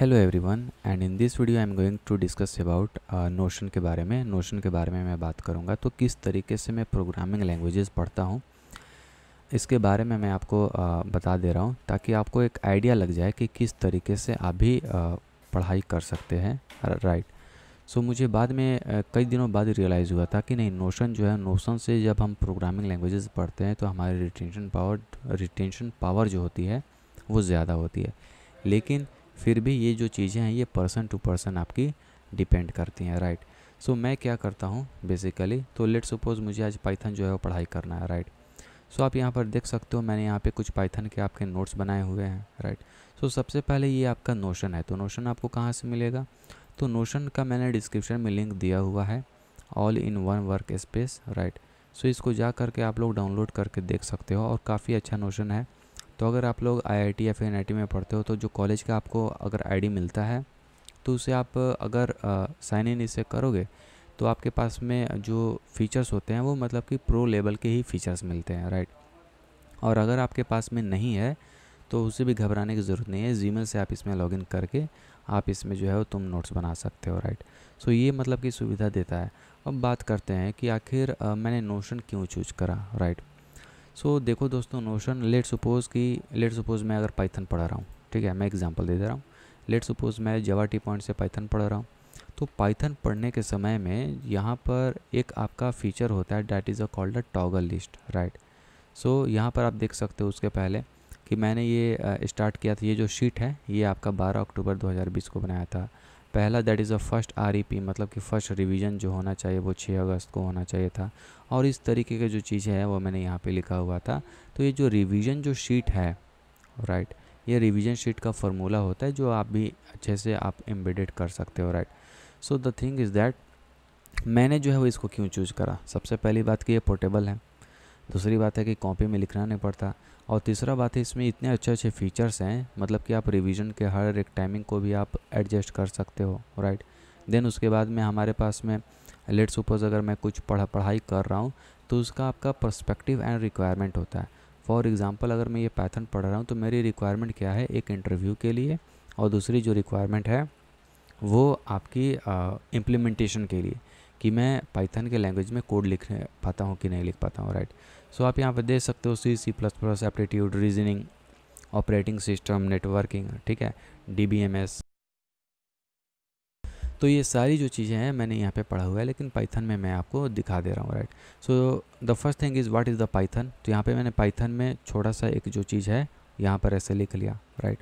Hello everyone and in this video I am going to discuss about notion के बारे में। Notion के बारे में मैं बात करूंगा तो किस तरीके से मैं प्रोग्रामिंग लैंग्वेजेस पढ़ता हूं इसके बारे में मैं आपको बता दे रहा हूं ताकि आपको एक आइडिया लग जाए कि किस तरीके से आप भी पढ़ाई कर सकते हैं। राइट। सो मुझे बाद में कई दिनों बाद रियलाइज़ हुआ था कि नहीं, नोशन जो है, नोशन से जब हम प्रोग्रामिंग लैंग्वेजेस पढ़ते हैं तो हमारी रिटेंशन पावर जो होती है वो ज़्यादा होती है। लेकिन फिर भी ये जो चीज़ें हैं ये पर्सन टू पर्सन आपकी डिपेंड करती हैं। राइट। सो मैं क्या करता हूँ बेसिकली, तो लेट सपोज मुझे आज पाइथन जो है वो पढ़ाई करना है। राइट। सो आप यहाँ पर देख सकते हो मैंने यहाँ पे कुछ पाइथन के आपके नोट्स बनाए हुए हैं। राइट। सो सबसे पहले ये आपका नोशन है, तो नोशन आपको कहाँ से मिलेगा? तो नोशन का मैंने डिस्क्रिप्शन में लिंक दिया हुआ है, all in one work space. Right. So इसको जा करके आप लोग डाउनलोड करके देख सकते हो और काफ़ी अच्छा नोशन है। तो अगर आप लोग आईआईटी या फिर एनआईटी में पढ़ते हो तो जो कॉलेज का आपको अगर आईडी मिलता है तो उसे आप अगर साइन इन इससे करोगे तो आपके पास में जो फीचर्स होते हैं वो मतलब कि प्रो लेवल के ही फीचर्स मिलते हैं। राइट। और अगर आपके पास में नहीं है तो उसे भी घबराने की ज़रूरत नहीं है, जीमेल से आप इसमें लॉगिन करके आप इसमें जो है वो तुम नोट्स बना सकते हो। राइट। सो ये मतलब कि सुविधा देता है। अब बात करते हैं कि आखिर मैंने नोशन क्यों चूज करा। राइट। सो देखो दोस्तों, नोशन लेट सपोज मैं अगर पाइथन पढ़ा रहा हूँ, ठीक है, मैं एग्जांपल दे रहा हूँ। लेट सपोज मैं जावा टी पॉइंट से पाइथन पढ़ रहा हूँ, तो पाइथन पढ़ने के समय में यहाँ पर एक आपका फीचर होता है that is a called a toggle list. Right. So यहाँ पर आप देख सकते हो उसके पहले कि मैंने ये स्टार्ट किया था। ये जो शीट है ये आपका 12 अक्टूबर 2020 को बनाया था। पहला दैट इज़ अ फर्स्ट आरईपी, मतलब कि फ़र्स्ट रिवीजन जो होना चाहिए वो 6 अगस्त को होना चाहिए था। और इस तरीके के जो चीज़ें हैं वो मैंने यहाँ पे लिखा हुआ था। तो ये जो रिवीजन जो शीट है, राइट, ये रिवीजन शीट का फार्मूला होता है जो आप भी अच्छे से आप एम्बेडेड कर सकते हो। Right. So the thing is that मैंने जो है वो इसको क्यों चूज़ करा। सबसे पहली बात कि ये पोर्टेबल है, दूसरी बात है कि कॉपी में लिखना नहीं पड़ता, और तीसरा बात है इसमें इतने अच्छे अच्छे फीचर्स हैं, मतलब कि आप रिवीजन के हर एक टाइमिंग को भी आप एडजस्ट कर सकते हो। राइट। देन उसके बाद में हमारे पास में लेट सपोज अगर मैं कुछ पढ़ाई कर रहा हूँ तो उसका आपका पर्सपेक्टिव एंड रिक्वायरमेंट होता है। फॉर एग्जांपल अगर मैं ये पैथर्न पढ़ रहा हूँ तो मेरी रिक्वायरमेंट क्या है एक इंटरव्यू के लिए, और दूसरी जो रिक्वायरमेंट है वो आपकी इम्प्लीमेंटेशन के लिए कि मैं पाइथन के लैंग्वेज में कोड लिख पाता हूँ कि नहीं लिख पाता हूँ। राइट। सो आप यहाँ पर देख सकते हो C++, aptitude, reasoning, operating system, networking, ठीक है, DBMS। तो ये सारी जो चीज़ें हैं मैंने यहाँ पे पढ़ा हुआ है, लेकिन पाइथन में मैं आपको दिखा दे रहा हूँ। Right. So the first thing is what is the Python. तो यहाँ पे मैंने पाइथन में छोटा सा एक जो चीज़ है यहाँ पर ऐसे लिख लिया। राइट।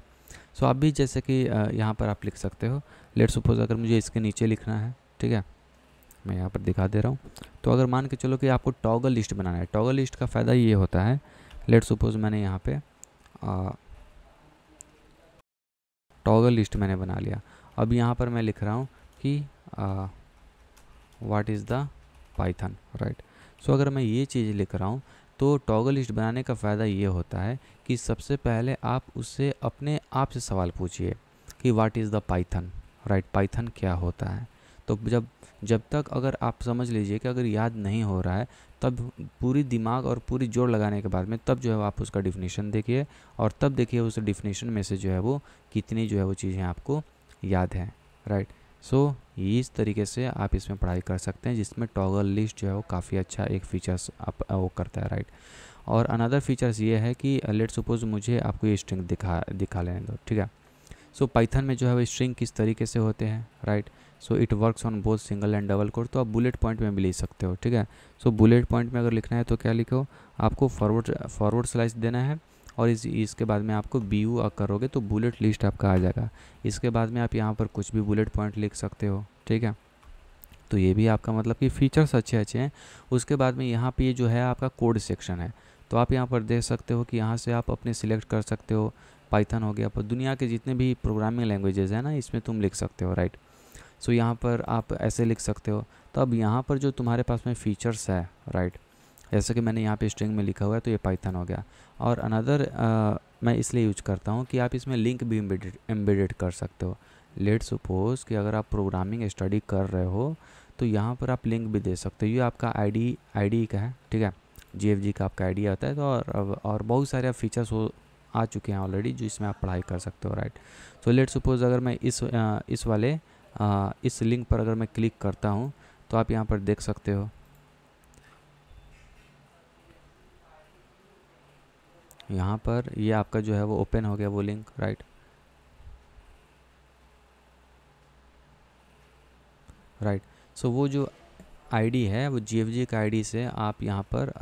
सो आप भी जैसे कि यहाँ पर आप लिख सकते हो। लेट सपोज अगर मुझे इसके नीचे लिखना है, ठीक है, मैं यहाँ पर दिखा दे रहा हूँ। तो अगर मान के चलो कि आपको टॉगल लिस्ट बनाना है, टॉगल लिस्ट का फ़ायदा ये होता है, लेट सपोज मैंने यहाँ पे टॉगल लिस्ट मैंने बना लिया। अब यहाँ पर मैं लिख रहा हूँ कि what is the Python. Right. So अगर मैं ये चीज़ लिख रहा हूँ तो टॉगल लिस्ट बनाने का फ़ायदा ये होता है कि सबसे पहले आप उससे अपने आप से सवाल पूछिए कि what is the Python. Right. Python क्या होता है। तो जब तक अगर आप समझ लीजिए कि अगर याद नहीं हो रहा है तब पूरी दिमाग और पूरी जोर लगाने के बाद में तब जो है आप उसका डिफिनीशन देखिए, और तब देखिए उस डिफिनीशन में से जो है वो कितनी जो है वो चीज़ें आपको याद हैं। राइट। सो इस तरीके से आप इसमें पढ़ाई कर सकते हैं, जिसमें टॉगल लिस्ट जो है वो काफ़ी अच्छा एक फीचर्स आप वो करता है। राइट। और अनदर फीचर्स ये है कि लेट सपोज मुझे आपको ये स्ट्रिंग दिखा लेने दो, ठीक है। सो पाइथन में जो है वो स्ट्रिंग किस तरीके से होते हैं। Right. So it works on both single and double quote. तो आप बुलेट पॉइंट में भी लिख सकते हो, ठीक है। सो बुलेट पॉइंट में अगर लिखना है तो क्या लिखो, आपको फॉरवर्ड स्लाइस देना है, और इसके बाद में आपको BU करोगे तो बुलेट लिस्ट आपका आ जाएगा। इसके बाद में आप यहाँ पर कुछ भी बुलेट पॉइंट लिख सकते हो, ठीक है। तो ये भी आपका मतलब कि फीचर्स अच्छे अच्छे हैं। उसके बाद में यहाँ पे ये जो है आपका कोड सेक्शन है, तो आप यहाँ पर देख सकते हो कि यहाँ से आप अपने सिलेक्ट कर सकते हो। पाइथन हो गया, पर दुनिया के जितने भी प्रोग्रामिंग लैंग्वेजेस हैं ना इसमें तुम लिख सकते हो। राइट। सो यहाँ पर आप ऐसे लिख सकते हो। तो अब यहाँ पर जो तुम्हारे पास में फीचर्स है, राइट, जैसे कि मैंने यहाँ पे स्ट्रिंग में लिखा हुआ है तो ये पाइथन हो गया। और अनदर मैं इसलिए यूज करता हूँ कि आप इसमें लिंक भी एम्बेडेड कर सकते हो। लेट सपोज कि अगर आप प्रोग्रामिंग स्टडी कर रहे हो तो यहाँ पर आप लिंक भी दे सकते हो। ये आपका आईडी का है, ठीक है, GFG का आपका आईडी आता है। तो और बहुत सारे फीचर्स आ चुके हैं ऑलरेडी, जो इसमें आप पढ़ाई कर सकते हो, राइट। सो लेट सपोज अगर मैं इस वाले इस लिंक पर अगर मैं क्लिक करता हूँ तो आप यहाँ पर देख सकते हो, यहाँ पर ये आपका जो है वो ओपन हो गया वो लिंक, राइट। राइट। सो वो जो आईडी है वो GFG का आईडी से आप यहाँ पर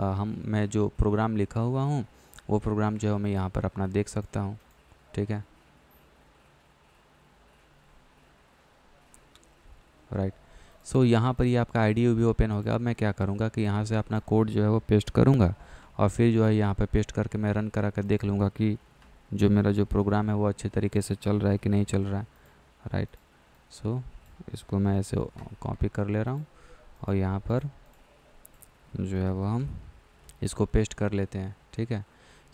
मैं जो प्रोग्राम लिखा हुआ हूँ वो प्रोग्राम जो है मैं यहाँ पर अपना देख सकता हूँ, ठीक है, राइट। सो यहाँ पर ये आपका आईडी भी ओपन हो गया। अब मैं क्या करूँगा कि यहाँ से अपना कोड जो है वो पेस्ट करूँगा और फिर जो है यहाँ पर पेस्ट करके मैं रन करा कर देख लूँगा कि जो मेरा जो प्रोग्राम है वो अच्छे तरीके से चल रहा है कि नहीं चल रहा है, राइट। सो इसको मैं ऐसे कॉपी कर ले रहा हूँ और यहाँ पर जो है वो हम इसको पेस्ट कर लेते हैं, ठीक है।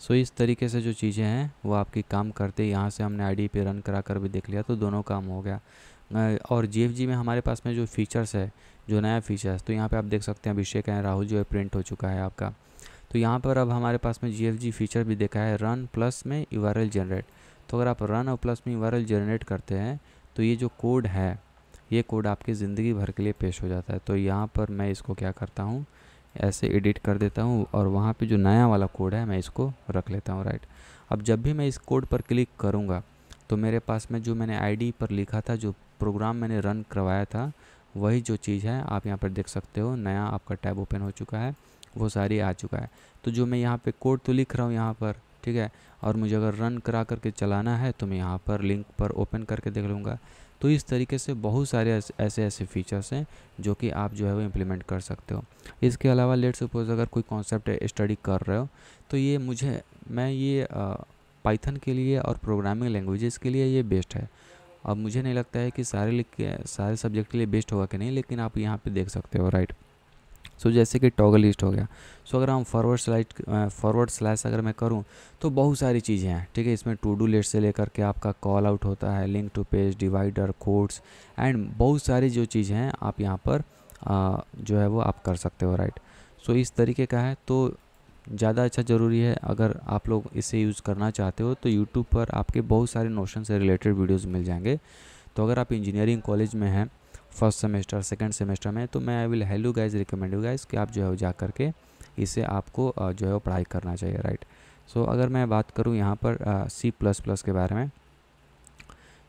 सो इस तरीके से जो चीज़ें हैं वो आपकी काम करते, यहाँ से हमने आईडी पे रन करा कर भी देख लिया तो दोनों काम हो गया। और GFG में हमारे पास में जो फीचर्स है, जो नया फीचर्स, तो यहाँ पे आप देख सकते हैं अभिषेक एंड राहुल जो है प्रिंट हो चुका है आपका। तो यहाँ पर अब हमारे पास में GFG फीचर भी देखा है, रन प्लस में URL जनरेट। तो अगर आप रन और प्लस में URL जनरेट करते हैं तो ये जो कोड है ये कोड आपकी ज़िंदगी भर के लिए पेश हो जाता है। तो यहाँ पर मैं इसको क्या करता हूँ, ऐसे एडिट कर देता हूँ और वहाँ पे जो नया वाला कोड है मैं इसको रख लेता हूँ, राइट। अब जब भी मैं इस कोड पर क्लिक करूँगा तो मेरे पास में जो मैंने आईडी पर लिखा था, जो प्रोग्राम मैंने रन करवाया था, वही जो चीज़ है आप यहाँ पर देख सकते हो, नया आपका टैब ओपन हो चुका है, वो सारी आ चुका है। तो जो मैं यहाँ पे कोड तो लिख रहा हूँ यहाँ पर, ठीक है, और मुझे अगर रन करा करके चलाना है तो मैं यहाँ पर लिंक पर ओपन करके देख लूँगा। तो इस तरीके से बहुत सारे ऐसे फीचर्स हैं जो कि आप जो है वो इम्प्लीमेंट कर सकते हो। इसके अलावा लेट्स सपोज अगर कोई कॉन्सेप्ट स्टडी कर रहे हो तो ये मैं ये पाइथन के लिए और प्रोग्रामिंग लैंग्वेजेस के लिए ये बेस्ट है। अब मुझे नहीं लगता है कि सारे सब्जेक्ट के लिए बेस्ट होगा कि नहीं, लेकिन आप यहाँ पे देख सकते हो, राइट। सो जैसे कि टॉगल लिस्ट हो गया। सो अगर हम फॉरवर्ड स्लैश अगर मैं करूँ तो बहुत सारी चीज़ें हैं, ठीक है। इसमें टू डू लिस्ट से लेकर के आपका कॉल आउट होता है, link to page, divider, codes and बहुत सारी जो चीज़ें हैं आप यहाँ पर जो है वो आप कर सकते हो, राइट। सो इस तरीके का है। तो ज़्यादा अच्छा ज़रूरी है, अगर आप लोग इसे यूज़ करना चाहते हो तो यूट्यूब पर आपके बहुत सारे नोशन से रिलेटेड वीडियोज़ मिल जाएंगे। तो अगर आप इंजीनियरिंग कॉलेज में हैं, फर्स्ट सेमेस्टर सेकंड सेमेस्टर में, तो मैं I will help you guys, recommend you guys कि आप जो है वो जा करके इसे आपको जो है वो पढ़ाई करना चाहिए, राइट। सो अगर मैं बात करूँ यहाँ पर C++ के बारे में,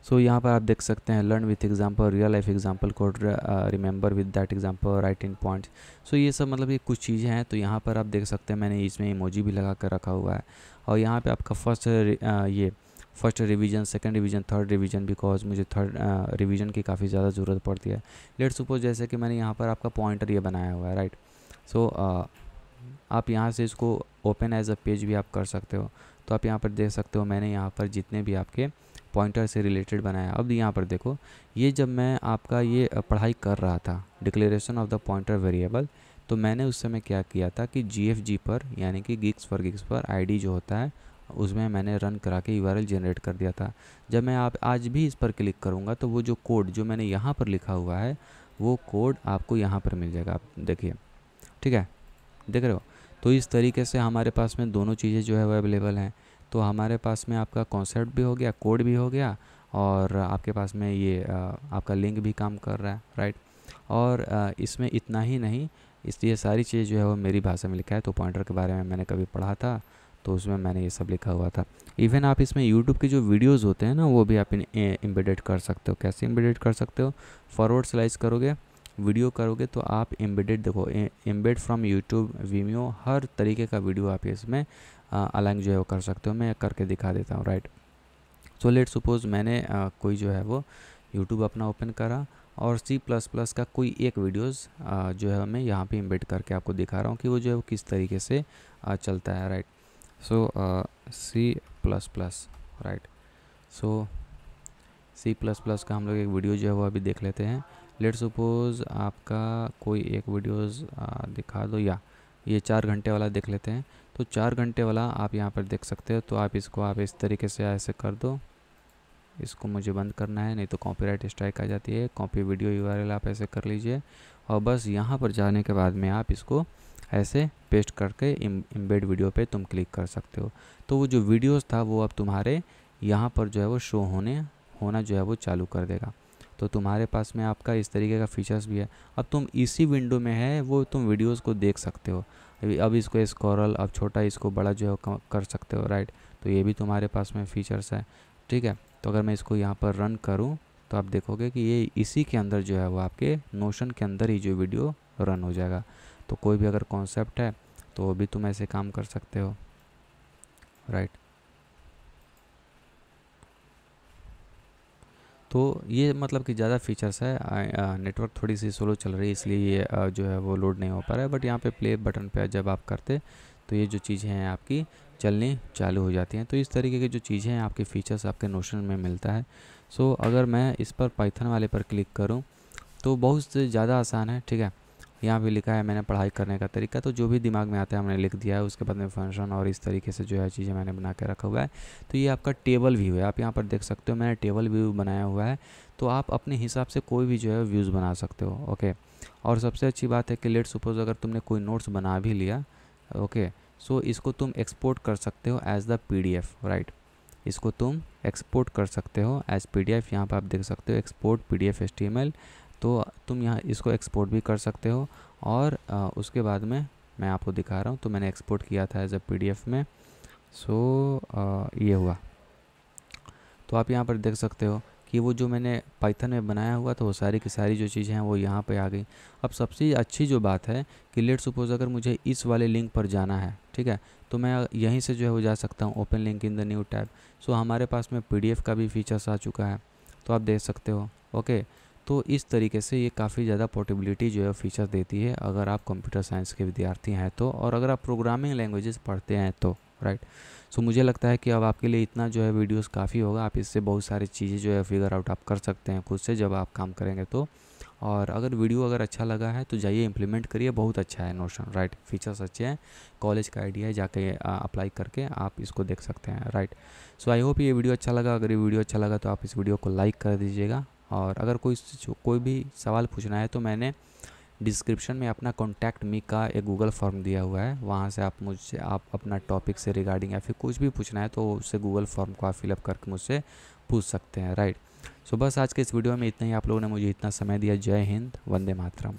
सो यहाँ पर आप देख सकते हैं learn with example, real life example code, remember with that example, right in points. So ये सब मतलब ये कुछ चीज़ें हैं। तो यहाँ पर आप देख सकते हैं मैंने इसमें इमोजी भी लगा कर रखा हुआ है। और यहाँ पे आपका first revision, second revision, third revision, because मुझे थर्ड रिवीजन की काफ़ी ज़्यादा ज़रूरत पड़ती है। लेट सपोज जैसे कि मैंने यहाँ पर आपका पॉइंटर ये बनाया हुआ है, राइट। सो आप यहाँ से इसको ओपन एज अ पेज भी आप कर सकते हो। तो आप यहाँ पर देख सकते हो मैंने यहाँ पर जितने भी आपके पॉइंटर से रिलेटेड बनाया। अब यहाँ पर देखो, ये जब मैं आपका ये पढ़ाई कर रहा था declaration of the pointer variable, तो मैंने उस समय क्या किया था कि GFG पर यानी कि गिग्स फॉर गिग्स पर आईडी जो होता है उसमें मैंने रन करा के URL जनरेट कर दिया था। जब मैं आज भी इस पर क्लिक करूँगा तो वो जो कोड जो मैंने यहाँ पर लिखा हुआ है वो कोड आपको यहाँ पर मिल जाएगा, आप देखिए, ठीक है, देख रहे हो। तो इस तरीके से हमारे पास में दोनों चीज़ें जो है वो अवेलेबल हैं। तो हमारे पास में आपका कॉन्सेप्ट भी हो गया, कोड भी हो गया, और आपके पास में ये आपका लिंक भी काम कर रहा है, राइट। और इसमें इतना ही नहीं, ये सारी चीज़ जो है वो मेरी भाषा में लिखा है। तो पॉइंटर के बारे में मैंने कभी पढ़ा था तो उसमें मैंने ये सब लिखा हुआ था। इवन आप इसमें यूट्यूब के जो वीडियोज़ होते हैं ना वो भी आप एम्बेडेड कर सकते हो। कैसे एम्बेडेड कर सकते हो, फॉरवर्ड स्लाइस करोगे, वीडियो करोगे तो आप एम्बेडेड देखो, एम्बेड फ्रॉम यूट्यूब, वीमियो, हर तरीके का वीडियो आप इसमें अलाइन जो है वो कर सकते हो। मैं करके दिखा देता हूँ, राइट। सो लेट सपोज मैंने कोई जो है वो यूट्यूब अपना ओपन करा और C++ का कोई एक वीडियोस जो है मैं यहाँ पे एम्बेड करके आपको दिखा रहा हूँ कि वो जो है वो किस तरीके से चलता है, राइट। सो C++, राइट। सो C++ का हम लोग एक वीडियो जो है वो अभी देख लेते हैं। लेट सपोज आपका कोई एक वीडियोस दिखा दो, या ये 4 घंटे वाला देख लेते हैं। तो 4 घंटे वाला आप यहाँ पर देख सकते हो। तो आप इस तरीके से ऐसे कर दो, इसको मुझे बंद करना है नहीं तो कॉपीराइट स्ट्राइक आ जाती है। कॉपी वीडियो URL आप ऐसे कर लीजिए और बस यहाँ पर जाने के बाद में आप इसको ऐसे पेस्ट करके एम्बेड वीडियो पे तुम क्लिक कर सकते हो। तो वो जो वीडियोस था वो अब तुम्हारे यहाँ पर जो है वो शो होना जो है वो चालू कर देगा। तो तुम्हारे पास में आपका इस तरीके का फीचर्स भी है। अब तुम इसी विंडो में है वो तुम वीडियोस को देख सकते हो। अब इसको स्क्रॉल, अब छोटा इसको बड़ा जो है कर सकते हो, राइट। तो ये भी तुम्हारे पास में फीचर्स है, ठीक है। तो अगर मैं इसको यहाँ पर रन करूँ तो आप देखोगे कि ये इसी के अंदर जो है वो आपके नोशन के अंदर ही जो वीडियो रन हो जाएगा। तो कोई भी अगर कॉन्सेप्ट है तो वो भी तुम ऐसे काम कर सकते हो, राइट। तो ये मतलब कि ज़्यादा फीचर्स है। नेटवर्क थोड़ी सी स्लो चल रही है इसलिए ये जो है वो लोड नहीं हो पा रहा है, बट यहाँ पे प्ले बटन पे जब आप करते तो ये जो चीज़ें हैं आपकी चलनी चालू हो जाती हैं। तो इस तरीके की जो चीज़ें हैं आपके फीचर्स आपके नोशन में मिलता है। सो अगर मैं इस पर पाइथन वाले पर क्लिक करूँ तो बहुत से ज़्यादा आसान है, ठीक है। यहाँ पे लिखा है मैंने पढ़ाई करने का तरीका, तो जो भी दिमाग में आता है हमने लिख दिया है। उसके बाद में फंक्शन और इस तरीके से जो है चीज़ें मैंने बना के रखा हुआ है। तो ये आपका टेबल व्यू है, आप यहाँ पर देख सकते हो मैंने टेबल व्यू बनाया हुआ है। तो आप अपने हिसाब से कोई भी जो है व्यूज़ बना सकते हो, ओके। और सबसे अच्छी बात है कि लेट सपोज अगर तुमने कोई नोट्स बना भी लिया, ओके, सो इसको तुम एक्सपोर्ट कर सकते हो एज द PDF, राइट। इसको तुम एक्सपोर्ट कर सकते हो एज PDF। यहाँ पर आप देख सकते हो एक्सपोर्ट PDF HTML। तो तुम यहाँ इसको एक्सपोर्ट भी कर सकते हो। और उसके बाद में मैं आपको दिखा रहा हूँ, तो मैंने एक्सपोर्ट किया था एज अ PDF में। सो ये हुआ। तो आप यहाँ पर देख सकते हो कि वो जो मैंने पाइथन में बनाया हुआ था वो सारी की सारी जो चीज़ें हैं वो यहाँ पे आ गई। अब सबसे अच्छी जो बात है कि लेट सपोज अगर मुझे इस वाले लिंक पर जाना है, ठीक है, तो मैं यहीं से जो है वो जा सकता हूँ, open link in the new tab. So हमारे पास में PDF का भी फीचर्स आ चुका है, तो आप देख सकते हो, ओके। तो इस तरीके से ये काफ़ी ज़्यादा पोर्टेबिलिटी जो है फीचर देती है अगर आप कंप्यूटर साइंस के विद्यार्थी हैं तो, और अगर आप प्रोग्रामिंग लैंग्वेजेस पढ़ते हैं तो, राइट। सो मुझे लगता है कि अब आपके लिए इतना जो है वीडियोस काफ़ी होगा। आप इससे बहुत सारी चीज़ें जो है फिगर आउट आप कर सकते हैं खुद से जब आप काम करेंगे तो। और अगर वीडियो अगर अच्छा लगा है तो जाइए इम्प्लीमेंट करिए, बहुत अच्छा है नोशन, राइट। फीचर्स अच्छे हैं, कॉलेज का आइडिया है, जाके अप्लाई करके आप इसको देख सकते हैं, राइट। सो आई होप ये वीडियो अच्छा लगा। अगर ये वीडियो अच्छा लगा तो आप इस वीडियो को लाइक कर दीजिएगा। और अगर कोई भी सवाल पूछना है तो मैंने डिस्क्रिप्शन में अपना कॉन्टैक्ट मी का एक गूगल फॉर्म दिया हुआ है, वहाँ से आप अपना टॉपिक से रिगार्डिंग या फिर कुछ भी पूछना है तो उससे गूगल फॉर्म को आप फिलअप करके मुझसे पूछ सकते हैं, राइट। सो बस आज के इस वीडियो में इतना ही। आप लोगों ने मुझे इतना समय दिया। जय हिंद, वंदे मातरम।